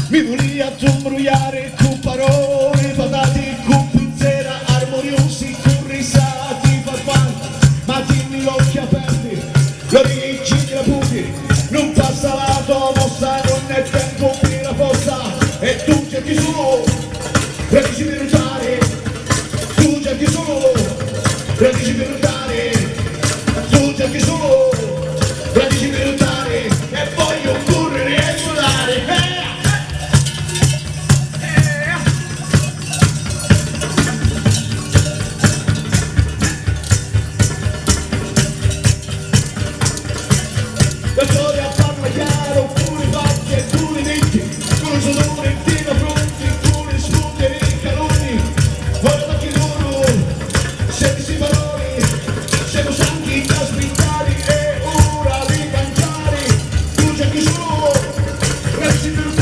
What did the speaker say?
Mi volia tu imbrogliare con parole, patate, con pizzera, armoniosi, con risati, farfalli, ma dimmi l'occhi aperti, gli orecchi raputi, non passa la tua mossa, non è tempo per la fossa, e tu cerchi solo, radici per ruotare, tu cerchi solo, radici per ruotare, tu cerchi solo, radici per ruotare, e voglio correre e suonare. La storia parla chiaro, con i fatti e con i denti, con il sudore in fronti, con le sfughe e i caloni. Guarda che loro, senza parole, siamo stanchi da aspettare, è ora di cantare. Tu cerchi solo, resti per